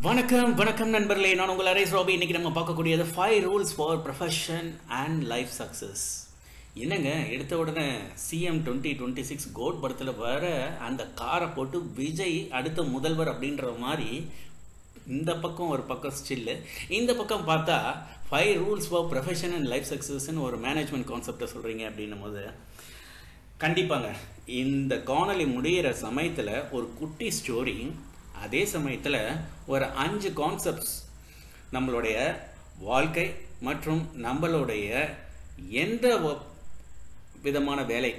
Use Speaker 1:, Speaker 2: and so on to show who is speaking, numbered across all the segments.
Speaker 1: வணக்கம் வணக்கம் நண்பர்களே, நான் உங்கள் அரேஸ் ராபி. இன்னைக்கு நம்ம பார்க்கக்கூடியது 5 rules for profession and life success. என்னங்க, எடுத்த உடனே சிஎம் 2026 கோட் படத்தில் வர அந்த காரை போட்டு விஜய் அடுத்த முதல்வர் அப்படின்ற மாதிரி இந்த பக்கம் ஒரு பக்கம் ஸ்டில்லு, இந்த பக்கம் பார்த்தா 5 rules for profession and life சக்ஸஸ்ன்னு ஒரு மேனேஜ்மெண்ட் கான்செப்டை சொல்கிறீங்க அப்படின்னும் போது கண்டிப்பாங்க இந்த காணொலி முடிகிற சமயத்தில் ஒரு குட்டி ஸ்டோரி, அதே சமயத்தில் ஒரு 5 கான்செப்ட்ஸ் நம்மளுடைய வாழ்க்கை மற்றும் நம்மளுடைய எந்த விதமான வேலை,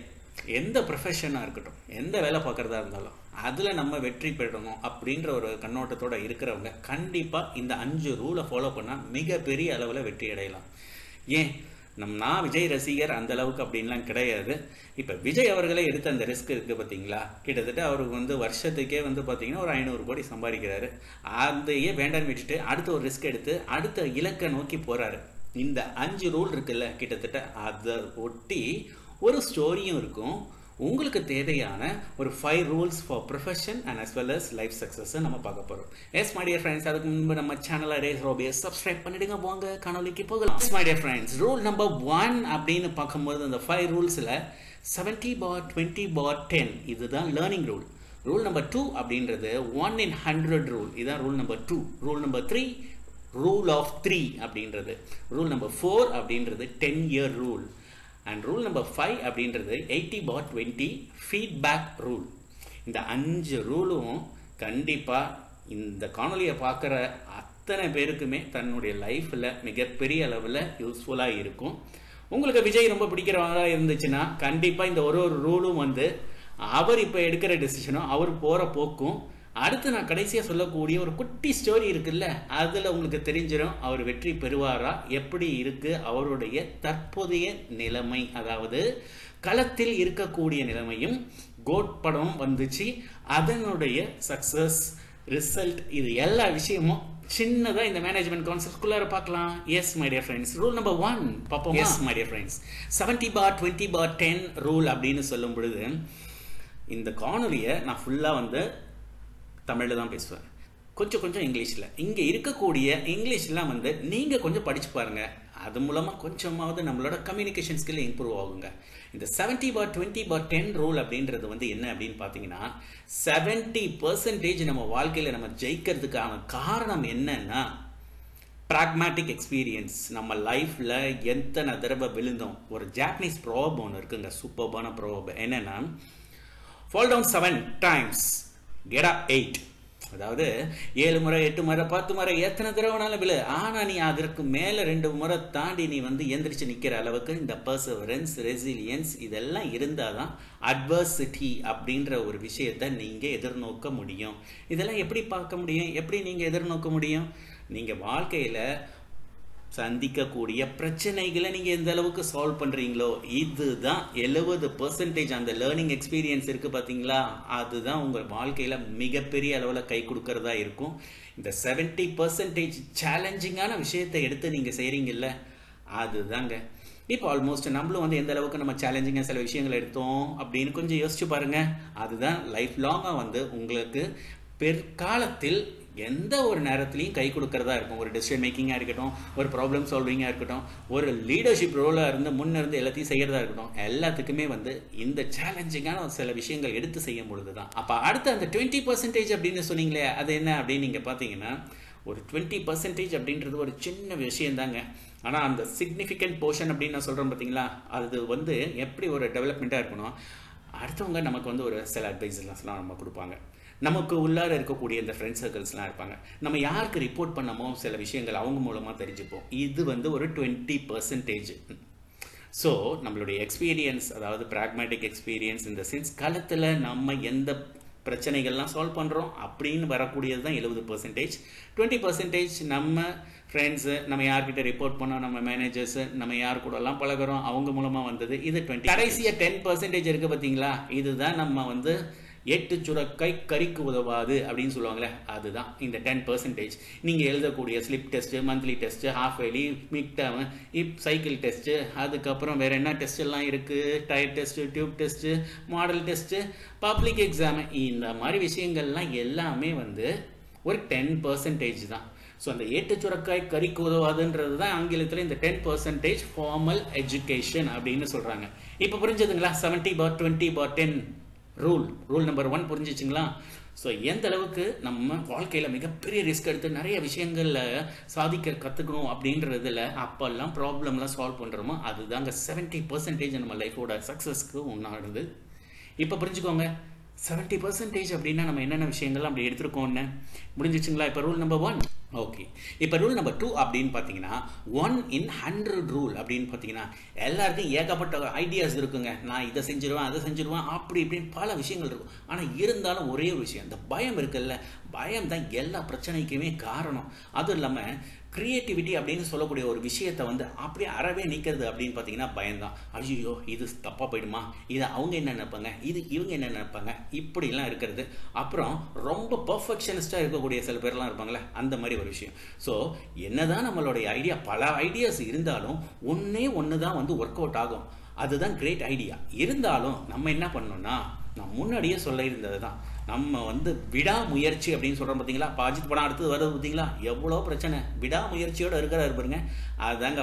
Speaker 1: எந்த ப்ரொஃபஷனாக இருக்கட்டும், எந்த வேலை பார்க்குறதா இருந்தாலும் அதில் நம்ம வெற்றி பெறணும் அப்படின்ற ஒரு கண்ணோட்டத்தோடு இருக்கிறவங்க கண்டிப்பாக இந்த 5 ரூலை ஃபாலோ பண்ணால் மிகப்பெரிய அளவில் வெற்றி அடையலாம். ஏன் நான் விஜய் ரசிகர் அந்த அளவுக்கு அப்படின்லாம் கிடையாது. இப்போ விஜய் அவர்களே எடுத்த அந்த ரிஸ்க் இருக்குது பார்த்தீங்களா, கிட்டத்தட்ட அவருக்கு வருஷத்துக்கே பார்த்தீங்கன்னா ஒரு 500 கோடி சம்பாதிக்கிறாரு. அதையே வேண்டான்னு விட்டுட்டு அடுத்த ஒரு ரிஸ்க் எடுத்து அடுத்த இலக்கை நோக்கி போகிறாரு. இந்த 5 ரூல் இருக்குல்ல, கிட்டத்தட்ட அதை ஒட்டி ஒரு ஸ்டோரியும் இருக்கும். உங்களுக்கு தேவையான ஒரு 5 rules for profession and as well as life success நம்ம பார்க்க போகிறோம். எஸ் மை டியர் ஃப்ரெண்ட்ஸ், அதுக்கு முன்பு நம்ம சேனலை அரேஸ் ராபியை சப்ஸ்கிரைப் பண்ணிடுங்க. வாங்க காணொலிக்கு போகலாம். S my dear friends, rule number 1 அப்படின்னு பார்க்கும்போது அந்த 5 ரூல்ஸில் 70/20/10 இதுதான் லேர்னிங் ரூல். ரூல் நம்பர் 2 அப்படின்றது 1 in 100 ரூல், இதுதான் rule number 2. Rule number 3 rule of 3 அப்படின்றது. ரூல் நம்பர் 4 அப்படின்றது 10-year rule. And rule number 5 அப்படின்றது 80/20 ஃபீட்பேக் ரூல். இந்த 5 ரூலும் கண்டிப்பாக இந்த காணொலியை பார்க்குற அத்தனை பேருக்குமே தன்னுடைய லைஃப்பில் மிகப்பெரிய அளவில் யூஸ்ஃபுல்லாக இருக்கும். உங்களுக்கு விஜய் ரொம்ப பிடிக்கிறவங்களா இருந்துச்சுன்னா கண்டிப்பாக இந்த ஒரு ரூலும் அவர் இப்போ எடுக்கிற டெசிஷனும் அவர் போகிற போக்கும் அடுத்து நான் கடைசியாக சொல்லக்கூடிய ஒரு குட்டி ஸ்டோரி இருக்குல்ல, அதில் உங்களுக்கு தெரிஞ்சிடும் அவர் வெற்றி பெறுவாரா, எப்படி இருக்கு அவருடைய தற்போதைய நிலைமை, அதாவது களத்தில் இருக்கக்கூடிய நிலைமையும். கோட் படம் வந்துச்சு, அதனுடைய சக்சஸ் ரிசல்ட், இது எல்லா விஷயமும் சின்னதாக இந்த மேனேஜ்மெண்ட் கான்செப்ட்குள்ளார பார்க்கலாம். S my dear friends, rule number 1 பார்ப்போம். S my dear friends, 70/20/10 rule அப்படின்னு சொல்லும் பொழுது இந்த காணொலியை நான் ஃபுல்லாக தமிழில் தான் பேசுவேன், கொஞ்சம் இங்கிலீஷில். இங்கே இருக்கக்கூடிய இங்கிலீஷ்லாம் நீங்கள் கொஞ்சம் படித்து பாருங்கள். அது மூலமாக கொஞ்சமாவது நம்மளோட கம்யூனிகேஷன் ஸ்கில் இம்ப்ரூவ் ஆகுங்க. இந்த 70/20/10 ரூல் அப்படின்றது என்ன அப்படின்னு பார்த்தீங்கன்னா, 70% நம்ம வாழ்க்கையில் நம்ம ஜெயிக்கிறதுக்கான காரணம் என்னன்னா ப்ராக்மேட்டிக் எக்ஸ்பீரியன்ஸ். நம்ம லைஃப்பில் எத்தனை தடவை விழுந்தோம். ஒரு ஜாப்பனீஸ் ப்ரோவர்ப் ஒன்று இருக்குங்க, சூப்பர்பான ப்ரோவர்ப். என்னன்னா, fall down 7 times get up 8. அதாவது 7 முறை 8 முறை 10 முறை எத்தனை தடவைனாலும் விழு, ஆனால் நீ அதற்கு மேலே 2 முறை தாண்டி நீ எந்திரிச்சு நிற்கிற அளவுக்கு இந்த பர்சவரன்ஸ், ரெசிலியன்ஸ் இதெல்லாம் இருந்தால் தான் அட்வர்சிட்டி அப்படின்ற ஒரு விஷயத்தை நீங்கள் எதிர்நோக்க முடியும். இதெல்லாம் எப்படி பார்க்க முடியும், எப்படி நீங்கள் எதிர்நோக்க முடியும்? நீங்கள் வாழ்க்கையில் சந்திக்கக்கூடிய பிரச்சனைகளை நீங்கள் எந்த அளவுக்கு சால்வ் பண்ணுறீங்களோ, இதுதான் 70% அந்த லேர்னிங் எக்ஸ்பீரியன்ஸ் இருக்குது பார்த்தீங்களா, அதுதான் உங்கள் வாழ்க்கையில் மிகப்பெரிய அளவில் கை கொடுக்கறதா இருக்கும். இந்த 70% சேலஞ்சிங்கான விஷயத்தை எடுத்து நீங்கள் செய்கிறீங்கல்ல, அதுதாங்க. இப்போ ஆல்மோஸ்ட் நம்மளும் எந்த அளவுக்கு நம்ம சேலஞ்சிங்காக சில விஷயங்களை எடுத்தோம் அப்படின்னு கொஞ்சம் யோசிச்சு பாருங்கள். அதுதான் லைஃப் லாங்காக உங்களுக்கு பிற்காலத்தில் எந்த ஒரு நேரத்துலையும் கை கொடுக்கறதா இருக்கும். ஒரு டெசிஷன் மேக்கிங்காக இருக்கட்டும், ஒரு ப்ராப்ளம் சால்விங்காக இருக்கட்டும், ஒரு லீடர்ஷிப் ரோலாக முன்னிருந்து எல்லாத்தையும் செய்கிறதா இருக்கட்டும், எல்லாத்துக்குமே இந்த சேலஞ்சிங்கான சில விஷயங்கள் எடுத்து செய்யும் பொழுது தான். அப்போ அடுத்து அந்த 20% அப்படின்னு சொன்னீங்களே, அது என்ன அப்படின்னு நீங்கள் பார்த்தீங்கன்னா, ஒரு 20% அப்படின்றது ஒரு சின்ன விஷயந்தாங்க. ஆனால் அந்த சிக்னிஃபிகண்ட் போர்ஷன் அப்படின்னு நான் சொல்கிறேன் பார்த்தீங்களா, அது எப்படி ஒரு டெவலப்மெண்ட்டாக இருக்கணும். அடுத்தவங்க நமக்கு ஒரு சில அட்வைஸ்லாம் நம்ம கொடுப்பாங்க. நமக்கு உள்ளார இருக்கக்கூடிய இந்த ஃப்ரெண்ட் சர்க்கிள்ஸ்லாம் இருப்பாங்க. நம்ம யாருக்கு ரிப்போர்ட் பண்ணமோ சில விஷயங்கள் அவங்க மூலமாக தெரிஞ்சுப்போம். இது ஒரு 20%. ஸோ நம்மளுடைய எக்ஸ்பீரியன்ஸ், அதாவது ப்ராக்மேட்டிக் எக்ஸ்பீரியன்ஸ், இந்த சென்ஸ் களத்தில் நம்ம எந்த பிரச்சனைகள்லாம் சால்வ் பண்ணுறோம் அப்படின்னு வரக்கூடியது தான் 70%. 20% நம்ம ஃப்ரெண்ட்ஸு, நம்ம யார்கிட்ட ரிப்போர்ட் பண்ணோம், நம்ம மேனேஜர்ஸு, நம்ம யார் கூடலாம் பழகிறோம் அவங்க மூலமாக வந்தது. இது 20. கடைசியாக 10% இருக்குது பார்த்தீங்களா, இதுதான் நம்ம 8 சுரக்கை கறிக்கு உதவாது அப்படின்னு சொல்லுவாங்களே, அதுதான் இந்த 10%. நீங்கள் எழுதக்கூடிய slip test, monthly test, half yearly, mid term, cycle test, அதுக்கப்புறம் வேறு என்ன டெஸ்ட் எல்லாம் இருக்குது, tyre test, tube test, model test, public exam, இந்த மாதிரி விஷயங்கள்லாம் எல்லாமே ஒரு 10% தான். ஸோ அந்த ஏட்டு சுரக்காய் கறிக்கு உதவாதுன்றது தான் ஆங்கிலத்தில் இந்த 10% ஃபார்மல் எஜுகேஷன் அப்படின்னு சொல்கிறாங்க. இப்போ புரிஞ்சதுங்களா? 70/20/10 ரூல் நம்பர் 1 புரிஞ்சிச்சுங்களா? ஸோ எந்த அளவுக்கு நம்ம வாழ்க்கையில் மிகப்பெரிய ரிஸ்க் எடுத்து நிறைய விஷயங்களில் சாதிக்க கற்றுக்கணும் அப்படின்றதுல அப்போல்லாம் ப்ராப்ளம்லாம் சால்வ் பண்ணுறோமோ அதுதாங்க 70% நம்ம லைஃபோட சக்ஸஸ்க்கு ஒன்றானது. இப்போ புரிஞ்சுக்கோங்க, 70% அப்படின்னா நம்ம என்னென்ன விஷயங்கள்லாம் அப்படி எடுத்துருக்கோம்னு முடிஞ்சிச்சுங்களா? இப்போ ரூல் நம்பர் 1 ஓகே. இப்போ ரூல் நம்பர் 2 அப்படின்னு பார்த்தீங்கன்னா 1 in 100 ரூல் அப்படின்னு பார்த்தீங்கன்னா எல்லாருக்கும் ஏகப்பட்ட ஐடியாஸ் இருக்குங்க. நான் இதை செஞ்சிருவேன், அதை செஞ்சிருவேன், அப்படி இப்படின்னு பல விஷயங்கள் இருக்கும். ஆனால் இருந்தாலும் ஒரே ஒரு விஷயம், இந்த பயம் இருக்குல்ல, பயம் தான் எல்லா பிரச்சனைக்குமே காரணம். அதுவும் இல்லாமல் கிரியேட்டிவிட்டி அப்படின்னு சொல்லக்கூடிய ஒரு விஷயத்தை வந்து அப்படியே அறவே நிற்கிறது அப்படின்னு பார்த்தீங்கன்னா பயம்தான். ஐயோ இது தப்பாக போயிடுமா, இதை அவங்க என்ன நினைப்பாங்க, இது இவங்க என்ன நினைப்பாங்க, இப்படிலாம் இருக்கிறது. அப்புறம் ரொம்ப பர்ஃபெக்ஷனிஸ்டாக இருக்கக்கூடிய சில பேர்லாம் இருப்பாங்களே, அந்த மாதிரி ஒரு விஷயம். ஸோ என்னதான் நம்மளுடைய ஐடியா, பல ஐடியாஸ் இருந்தாலும் ஒன்று தான் வந்து ஒர்க் அவுட் ஆகும். அதுதான் கிரேட் ஐடியா. இருந்தாலும் நம்ம என்ன பண்ணணும்னா, நான் முன்னாடியே சொல்ல இருந்தது தான், நம்ம வந்து விடாமுயற்சி அப்படின்னு சொல்கிறோம் பார்த்தீங்களா? அஜித் படம் அடுத்தது வருது பார்த்தீங்களா? எவ்வளோ பிரச்சனை, விடாமுயற்சியோடு இருக்கிறாரு பாருங்க. அதுதாங்க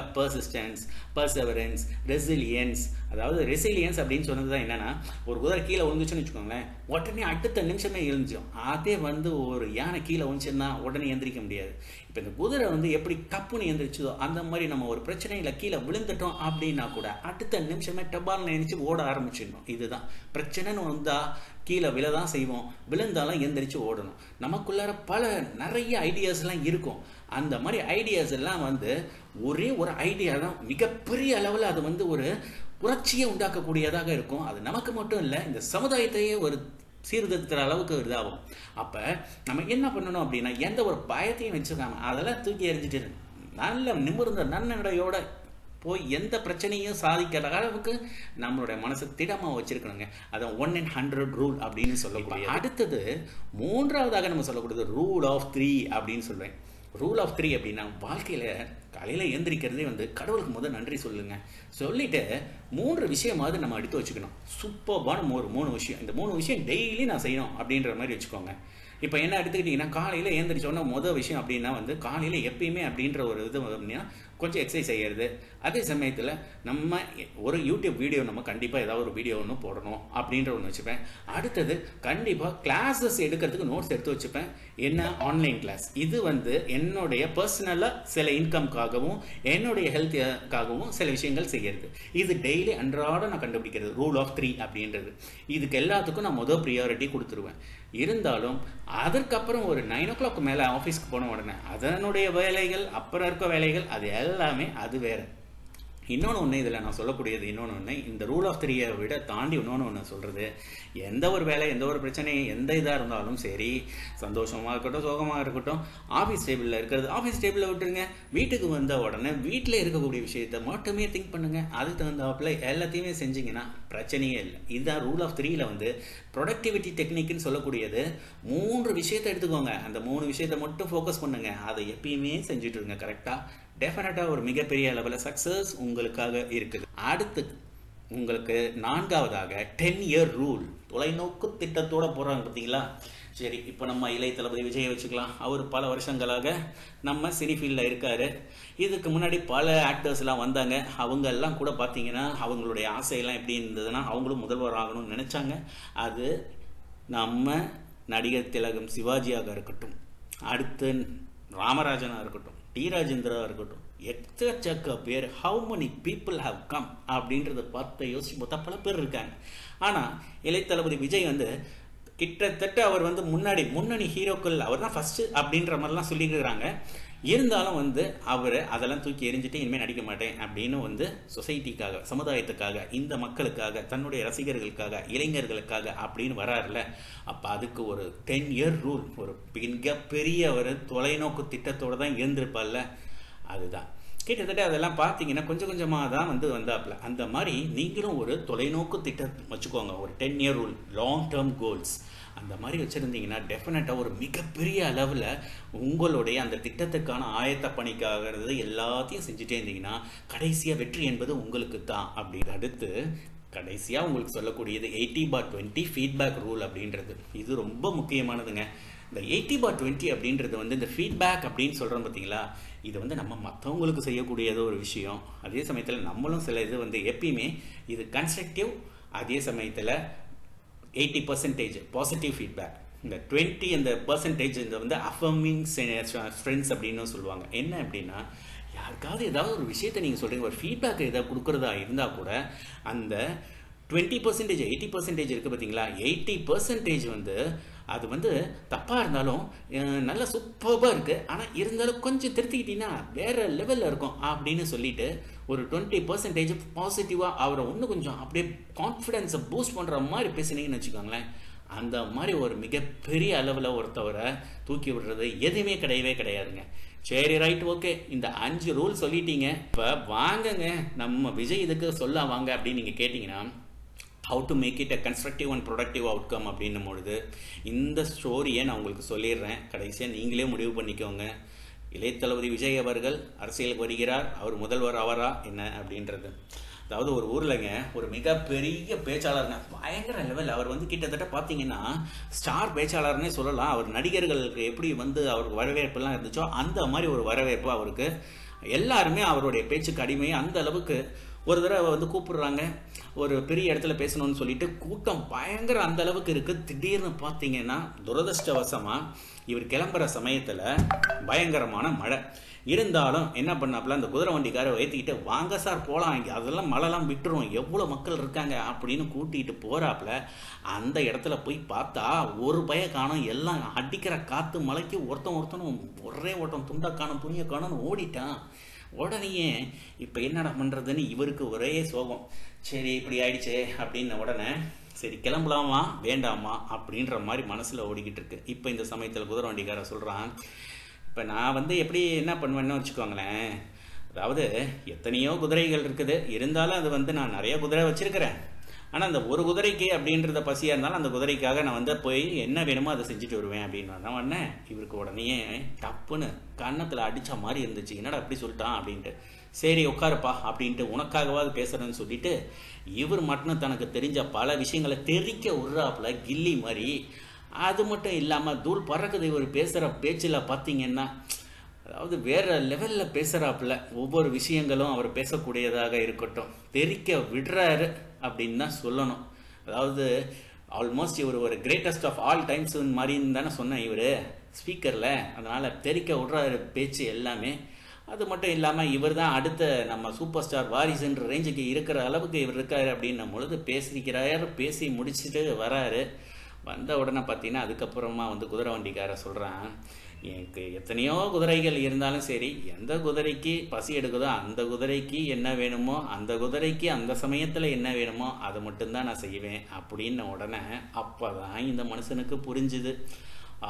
Speaker 1: பர்செவரன்ஸ், ரெசிலியன்ஸ். அதாவது ரெசிலியன்ஸ் அப்படின்னு சொன்னது தான் என்னன்னா, ஒரு குதிரை கீழே விழுந்துச்சுன்னு வச்சுக்கோங்களேன், உடனே அடுத்த நிமிஷமே எழுந்துச்சோம். அதே வந்து ஒரு யானை கீழே விழுந்துச்சுன்னா உடனே எந்திரிக்க முடியாது. இப்போ இந்த குதிரை வந்து எப்படி டப்புன்னு எந்திரிச்சதோ அந்த மாதிரி நம்ம ஒரு பிரச்சனையில் கீழே விழுந்துட்டோம் அப்படின்னா கூட அடுத்த நிமிஷமே டப்பால்னு நினைச்சு ஓட ஆரம்பிச்சிடணும். இதுதான் பிரச்சனைன்னு வந்தால் கீழே விழதான் செய்வோம், விழுந்தாலும் எந்திரிச்சு ஓடணும். நமக்குள்ளார நிறைய ஐடியாஸ்லாம் இருக்கும். அந்த மாதிரி ஐடியாஸ் எல்லாம் வந்து ஒரே ஒரு ஐடியா தான் மிகப்பெரிய அளவில் அது வந்து ஒரு புரட்சியை உண்டாக்கக்கூடியதாக இருக்கும். அது நமக்கு மட்டும் இல்லை, இந்த சமுதாயத்தையே ஒரு சீர்திருத்துற அளவுக்கு இதாகும். அப்போ நம்ம என்ன பண்ணணும் அப்படின்னா, எந்த ஒரு பயத்தையும் வச்சுக்காம அதெல்லாம் தூக்கி எறிஞ்சிட்டு நல்ல நிமிர்ந்த நன்னடையோட போய் எந்த பிரச்சனையும் சாதிக்கிற அளவுக்கு நம்மளுடைய மனசு திடமாக வச்சிருக்கணுங்க. அதை 1 in 100 ரூல் அப்படின்னு சொல்லக்கூடிய. அடுத்தது மூன்றாவதாக நம்ம சொல்லக்கூடியது ரூல் ஆஃப் 3 அப்படின்னு சொல்றேன். ரூல் ஆஃப் 3 அப்படின்னா வாழ்க்கையில் காலையில் எழுந்திரிக்கிறதே வந்து கடவுளுக்கு முதல் நன்றி சொல்லிட்டு 3 விஷயமாவது நம்ம எடுத்து வச்சுக்கணும். சூப்பர்பான 3 விஷயம். இந்த 3 விஷயம் டெய்லி நான் செய்யணும் அப்படின்ற மாதிரி வச்சுக்கோங்க. இப்போ என்ன எடுத்துக்கிட்டிங்கன்னா, காலையில் எழுந்திரிச்சோன்னா முதல் விஷயம் அப்படின்னா வந்து காலையில் எப்பயுமே அப்படின்ற ஒரு இது அப்படின்னா கொஞ்சம் எக்ஸசைஸ் செய்கிறது. அதே சமயத்தில் நம்ம ஒரு யூடியூப் வீடியோ நம்ம கண்டிப்பாக ஏதாவது ஒரு வீடியோ ஒன்று போடணும் அப்படின்ற ஒன்று வச்சுப்பேன். அடுத்தது கண்டிப்பாக கிளாஸஸ் எடுக்கிறதுக்கு நோட்ஸ் எடுத்து வச்சுப்பேன். என்ன ஆன்லைன் கிளாஸ், இது வந்து என்னுடைய பர்சனலாக சில இன்கம்காகவும் என்னுடைய ஹெல்த்துக்காகவும் சில விஷயங்கள் செய்கிறது. இது டெய்லி அன்றாட நான் கண்டுபிடிக்கிறது ரூல் ஆஃப் 3 அப்படின்றது. இதுக்கு எல்லாத்துக்கும் நான் முதல் ப்ரியாரிட்டி கொடுத்துருவேன். இருந்தாலும் அதற்கப்புறம் ஒரு 9 o'clock மேலே ஆஃபீஸ்க்கு போன உடனே அதனுடைய வேலைகள், அப்புறம் இருக்க வேலைகள், அது எல்லாமே அது வேறு. இன்னொன்று இதில் நான் சொல்லக்கூடியது இன்னொன்று, இந்த ரூல் ஆஃப் 3 விட தாண்டி இன்னொன்று சொல்கிறது, எந்த ஒரு வேலை, எந்த ஒரு பிரச்சனை, எந்த இதாக இருந்தாலும் சரி, சந்தோஷமாக இருக்கட்டும், சோகமாக இருக்கட்டும், ஆஃபீஸ் டேபிளில் இருக்கிறது ஆஃபீஸ் டேபிளில் விட்டுருங்க. வீட்டுக்கு வந்த உடனே வீட்டில் இருக்கக்கூடிய விஷயத்தை மட்டுமே திங்க் பண்ணுங்கள். அதுக்கு தகுந்தாப்பில் எல்லாத்தையுமே செஞ்சிங்கன்னா பிரச்சனையே இல்லை. இதுதான் ரூல் ஆஃப் 3ல் வந்து ப்ரொடக்டிவிட்டி டெக்னிக்னு சொல்லக்கூடியது. 3 விஷயத்தை எடுத்துக்கோங்க, அந்த 3 விஷயத்தை மட்டும் ஃபோக்கஸ் பண்ணுங்கள். அதை எப்பயுமே செஞ்சுட்டு இருங்க கரெக்டாக. டெஃபினட்டாக ஒரு மிகப்பெரிய லெவலில் சக்ஸஸ் உங்களுக்காக இருக்குது. அடுத்து உங்களுக்கு 4வதாக 10-year ரூல், தொலைநோக்கு திட்டத்தோட போகிறாங்க பார்த்தீங்களா? சரி, இப்போ நம்ம இளைய தளபதி விஜயை வச்சுக்கலாம். அவர் பல வருஷங்களாக நம்ம சினி ஃபீல்டில் இருக்கார். இதுக்கு முன்னாடி பல ஆக்டர்ஸ்லாம் வந்தாங்க. அவங்க எல்லாம் கூட பார்த்தீங்கன்னா அவங்களுடைய ஆசையெல்லாம் எப்படி இருந்ததுன்னா, அவங்களும் முதல்வர் ஆகணும்னு நினச்சாங்க. அது நம்ம நடிகர் திலகம் சிவாஜியாக இருக்கட்டும், அடுத்து ராமராஜனாக இருக்கட்டும், டி ராஜேந்திரா இருக்கட்டும், எக்கச்சக்க பேர், how many people have come அப்படின்றத பார்த்து யோசிச்சு பார்த்தா பல பேர் இருக்காங்க. ஆனால் இளைய தளபதி விஜய் வந்து கிட்டத்தட்ட அவர் வந்து முன்னணி ஹீரோக்கள் அவர் தான் ஃபஸ்ட்டு அப்படின்ற மாதிரிலாம் சொல்லியிருக்கிறாங்க. இருந்தாலும் வந்து அவர் அதெல்லாம் தூக்கி எறிஞ்சிட்டு இனிமேல் நடிக்க மாட்டேன் அப்படின்னு வந்து சொசைட்டிக்காக, சமுதாயத்துக்காக, இந்த மக்களுக்காக, தன்னுடைய ரசிகர்களுக்காக, இளைஞர்களுக்காக அப்படின்னு வராருல. அப்போ அதுக்கு ஒரு 10-year ரூல், ஒரு மிகப்பெரிய ஒரு தொலைநோக்கு திட்டத்தோடு தான் இருந்திருப்பார்ல. அதுதான் கிட்டத்தட்ட அதெல்லாம் பார்த்தீங்கன்னா கொஞ்சம் கொஞ்சமாக தான் வந்தாப்புல. அந்த மாதிரி நீங்களும் ஒரு தொலைநோக்கு திட்டம் வச்சுக்கோங்க, ஒரு 10-year rule, long term goals அந்த மாதிரி வச்சுருந்தீங்கன்னா டெஃபினட்டாக ஒரு மிகப்பெரிய அளவில் உங்களுடைய அந்த திட்டத்துக்கான ஆயத்த பணிக்காகிறது எல்லாத்தையும் செஞ்சுட்டே இருந்தீங்கன்னா கடைசியாக வெற்றி என்பது உங்களுக்கு தான். அப்படி அடுத்து கடைசியாக உங்களுக்கு சொல்லக்கூடியது 80/20 ஃபீட்பேக் ரூல் அப்படின்றது. இது ரொம்ப முக்கியமானதுங்க. இந்த 80/20 அப்படின்றது வந்து இந்த ஃபீட்பேக் அப்படின்னு சொல்கிறோம் பார்த்தீங்களா, இது வந்து நம்ம மற்றவங்களுக்கு செய்யக்கூடியது ஒரு விஷயம். அதே சமயத்தில் நம்மளும் சில இது வந்து எப்பயுமே இது கன்ஸ்ட்ரக்டிவ், அதே சமயத்தில் 80% பாசிட்டிவ் ஃபீட்பேக். இந்த 20 அந்த பர்சன்டேஜ் இந்த வந்து அஃபர்மிங் ஃப்ரெண்ட்ஸ் அப்படின்னு சொல்லுவாங்க. என்ன அப்படின்னா, யாருக்காவது ஏதாவது ஒரு விஷயத்தை நீங்கள் சொல்கிறீங்க, ஒரு ஃபீட்பேக் ஏதாவது கொடுக்குறதா இருந்தால் கூட அந்த 20% 80% இருக்குது பார்த்தீங்களா, 80% வந்து அது வந்து தப்பாக இருந்தாலும் நல்லா சூப்பராக இருக்குது, ஆனால் இருந்தாலும் கொஞ்சம் திருத்திக்கிட்டீங்கன்னா வேறு லெவலில் இருக்கும் அப்படின்னு சொல்லிட்டு ஒரு 20% பாசிட்டிவாக அவரை இன்னும் கொஞ்சம் அப்படியே கான்ஃபிடென்ஸை பூஸ்ட் பண்ணுற மாதிரி பேசுனீங்கன்னு வச்சுக்கோங்களேன், அந்த மாதிரி ஒரு மிகப்பெரிய அளவில் ஒருத்தவரை தூக்கி விடுறது எதுவுமே கிடையவே கிடையாதுங்க. சரி, ரைட், ஓகே, இந்த 5 ரூல் சொல்லிட்டீங்க, இப்போ வாங்கங்க நம்ம விஜய் இதுக்கு சொல்ல வாங்க அப்படின்னு நீங்கள் கேட்டிங்கன்னா, how to make it a constructive and productive outcome அப்படின்னும் பொழுது இந்த ஸ்டோரியை நான் உங்களுக்கு சொல்லிடுறேன். கடைசியாக நீங்களே முடிவு பண்ணிக்கோங்க. இளைய தளபதி விஜய் அவர்கள் அரசியலுக்கு வருகிறார், அவர் முதல்வர் அவரா என்ன அப்படின்றது. அதாவது ஒரு ஊர்லங்க ஒரு மிகப்பெரிய பேச்சாளருங்க, பயங்கர லெவல். அவர் வந்து கிட்டத்தட்ட பார்த்தீங்கன்னா ஸ்டார் பேச்சாளர்னே சொல்லலாம். அவர் நடிகர்களுக்கு எப்படி வந்து அவருக்கு வரவேற்பெல்லாம் இருந்துச்சோ அந்த மாதிரி ஒரு வரவேற்பு அவருக்கு. எல்லாருமே அவருடைய பேச்சுக்கு அடிமை. அந்த அளவுக்கு ஒரு தடவை வந்து கூப்பிடுறாங்க ஒரு பெரிய இடத்துல பேசணும்னு சொல்லிட்டு, கூட்டம் பயங்கர அந்த அளவுக்கு இருக்குது. திடீர்னு பார்த்தீங்கன்னா துரதிர்ஷ்டவசமாக இவர் கிளம்புற சமயத்தில் பயங்கரமான மழை இருந்தாலும் என்ன பண்ணாப்புல, அந்த குதிரை வண்டிக்காரை ஏற்றிக்கிட்டு வாங்க சார் போகலாம், இங்கே அதெல்லாம் மழைலாம் விட்டுரும், எவ்வளோ மக்கள் இருக்காங்க அப்படின்னு கூட்டிகிட்டு போகிறாப்புல. அந்த இடத்துல போய் பார்த்தா ஒரு பய காணும், எல்லாம் அடிக்கிற காற்று மலைக்கு ஒருத்தனும் ஒரே ஓட்டம், துண்டை காணும் துணியை காணும்னு ஓடிட்டான். உடனேயே இப்போ என்னடா பண்ணுறதுன்னு இவருக்கு ஒரே சோகம். சரி இப்படி ஆயிடுச்சே அப்படின்ன உடனே சரி கிளம்பலாமா வேண்டாமா அப்படின்ற மாதிரி மனசில் ஓடிக்கிட்டு இருக்கு. இப்போ இந்த சமயத்தில் குதிரை வண்டிக்கார சொல்கிறான், இப்போ நான் வந்து எப்படி என்ன பண்ணுவேன்னு வச்சுக்கோங்களேன், அதாவது எத்தனையோ குதிரைகள் இருக்குது, இருந்தாலும் அது வந்து நான் நிறைய குதிரை வச்சுருக்கிறேன், ஆனால் அந்த ஒரு குதிரைக்கு அப்படின்றத பசியாக இருந்தாலும் அந்த குதிரைக்காக நான் வந்து போய் என்ன வேணுமோ அதை செஞ்சுட்டு வருவேன் அப்படின்னு உடனே இவருக்கு உடனே டப்புன்னு கன்னத்தில் அடித்த மாதிரி இருந்துச்சு. என்னடா அப்படி சொல்லிட்டான் அப்படின்ட்டு, சரி உட்காருப்பா அப்படின்ட்டு உனக்காகவாது பேசுகிறேன்னு சொல்லிட்டு இவர் மட்டும் தனக்கு தெரிஞ்ச பல விஷயங்களை தெரிக்க விட்றாப்புல கில்லி மாதிரி. அது மட்டும் இல்லாமல் தூள் பறக்குது இவர் பேசுகிற பேச்சில் பார்த்தீங்கன்னா, அதாவது வேறு லெவலில் பேசுகிறாப்புல. ஒவ்வொரு விஷயங்களும் அவர் பேசக்கூடியதாக இருக்கட்டும் தெரிக்க விடுறாரு அப்படின்னு தான் சொல்லணும். அதாவது ஆல்மோஸ்ட் இவர் ஒரு கிரேட்டஸ்ட் ஆஃப் ஆல் டைம்ஸ் மாதிரின்னு தானே சொன்னேன் இவர் ஸ்பீக்கரில். அதனால் தெரிக்க விடுறாரு பேச்சு எல்லாமே. அது மட்டும் இல்லாமல் இவர் தான் அடுத்த நம்ம சூப்பர் ஸ்டார் வாரிசுன்ற ரேஞ்சுக்கு இருக்கிற அளவுக்கு இவர் இருக்காரு அப்படின்னும் பொழுது பேசிக்கிறாரு. பேசி முடிச்சுட்டு வராரு. வந்த உடனே பார்த்தீங்கன்னா அதுக்கப்புறமா வந்து குதிரை வண்டிக்கார சொல்கிறான், எனக்கு எத்தனையோ குதிரைகள் இருந்தாலும் சரி, எந்த குதிரைக்கு பசி எடுக்குதோ அந்த குதிரைக்கு என்ன வேணுமோ, அந்த குதிரைக்கு அந்த சமயத்தில் என்ன வேணுமோ அதை மட்டும்தான் நான் செய்வேன் அப்படின்ன உடனே அப்போ தான் இந்த மனுஷனுக்கு புரிஞ்சுது,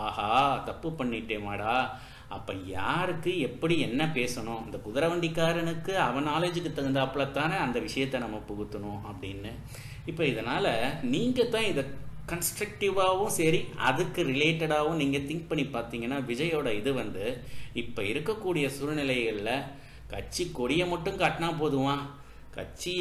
Speaker 1: ஆஹா தப்பு பண்ணிட்டேமாடா, அப்போ யாருக்கு எப்படி என்ன பேசணும், இந்த குதிரை வண்டிக்காரனுக்கு அவன் நாலேஜுக்கு தகுந்தாப்புல தானே அந்த விஷயத்தை நம்ம புகுத்தணும் அப்படின்னு. இப்போ இதனால் நீங்கள் தான் இதை கன்ஸ்ட்ரக்டிவாகவும் சரி அதுக்கு ரிலேட்டடாகவும் நீங்கள் திங்க் பண்ணி பார்த்தீங்கன்னா, விஜயோட இது வந்து இப்போ இருக்கக்கூடிய சூழ்நிலைகளில் கட்சி கொடியை மட்டும் காட்டினா போதுமா, கட்சி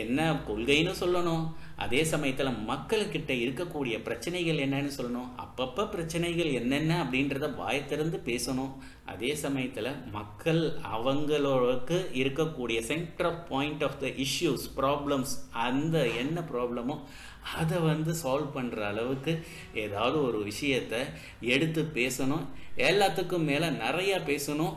Speaker 1: என்ன கொள்கைன்னு சொல்லணும், அதே சமயத்தில் மக்கள்கிட்ட இருக்கக்கூடிய பிரச்சனைகள் என்னன்னு சொல்லணும், அப்பப்போ பிரச்சனைகள் என்னென்ன அப்படின்றத வாயத்திறந்து பேசணும். அதே சமயத்தில் மக்கள் அவங்களுக்கு இருக்கக்கூடிய centre point of the issues problems, அந்த என்ன ப்ராப்ளமோ அதை வந்து சால்வ் பண்ணுற அளவுக்கு ஏதாவது ஒரு விஷயத்தை எடுத்து பேசணும். எல்லாத்துக்கும் மேலே நிறையா பேசணும்.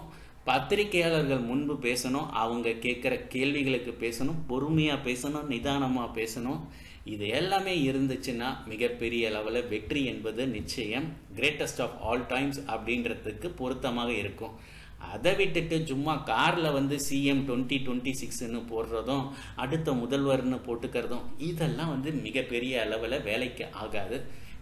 Speaker 1: பத்திரிகையாளர்கள் முன்பு பேசணும், அவங்க கேட்குற கேள்விகளுக்கு பேசணும், பொறுமையாக பேசணும், நிதானமாக பேசணும். இது எல்லாமே இருந்துச்சுன்னா மிகப்பெரிய லெவலில் வெற்றி என்பது நிச்சயம். கிரேட்டஸ்ட் ஆஃப் ஆல் டைம்ஸ் அப்படின்றதுக்கு பொருத்தமாக இருக்கும். அதை விட்டுட்டு சும்மா காரில் வந்து சிஎம் 2026ன்னு போடுறதும் அடுத்த முதல்வர்னு போட்டுக்கிறதும் இதெல்லாம் வந்து மிகப்பெரிய அளவில் வேலைக்கு ஆகாது.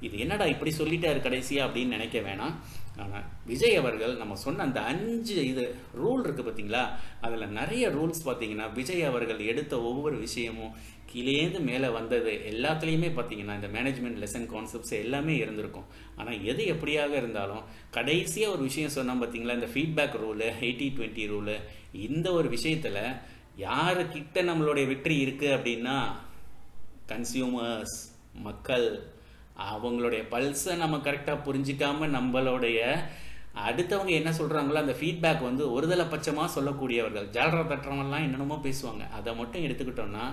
Speaker 1: இது என்னடா இப்படி சொல்லிட்டாரு கடைசியா அப்படின்னு நினைக்க வேணாம். ஆனால் விஜய் அவர்கள் நம்ம சொன்ன அந்த 5 இது ரூல் இருக்குது பார்த்தீங்களா, அதில் நிறைய ரூல்ஸ் பார்த்தீங்கன்னா விஜய் அவர்கள் எடுத்த ஒவ்வொரு விஷயமும் கீழேந்து மேலே வந்தது எல்லாத்துலேயுமே பார்த்தீங்கன்னா இந்த மேனேஜ்மெண்ட் லெசன் கான்செப்ட்ஸ் எல்லாமே இருந்திருக்கும். ஆனால் எது எப்படியாக இருந்தாலும் கடைசியாக ஒரு விஷயம் சொன்னால் பார்த்தீங்களா, இந்த ஃபீட்பேக் ரூலு 80/20 ரூலு, இந்த ஒரு விஷயத்தில் யாருக்கிட்ட நம்மளுடைய வெற்றி இருக்குது அப்படின்னா கன்சியூமர்ஸ், மக்கள், அவங்களுடைய பல்ஸை நம்ம கரெக்டாக புரிஞ்சிக்காமல் நம்மளுடைய அடுத்தவங்க என்ன சொல்கிறாங்களோ அந்த ஃபீட்பேக் வந்து ஒருதலை பட்சமாக சொல்லக்கூடியவர்கள் ஜாலரா தட்டுறவங்கலாம் என்னென்னமோ பேசுவாங்க. அதை மட்டும் எடுத்துக்கிட்டோம்னா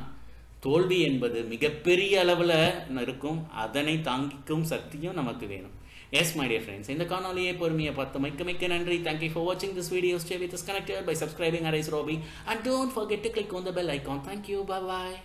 Speaker 1: தோல்வி என்பது மிகப்பெரிய அளவில் இருக்கும். அதனை தாங்கிக்கும் சக்தியும் நமக்கு வேணும். எஸ் மை டியர் ஃப்ரெண்ட்ஸ், இந்த காணொலியை பொறுமையை பார்த்து மிக்க நன்றி. தேங்க்யூ ஃபார் வாட்சிங் this video. Stay with us connected by subscribing Arise Robbie and don't forget to click on the bell icon. Thank you. Bye bye.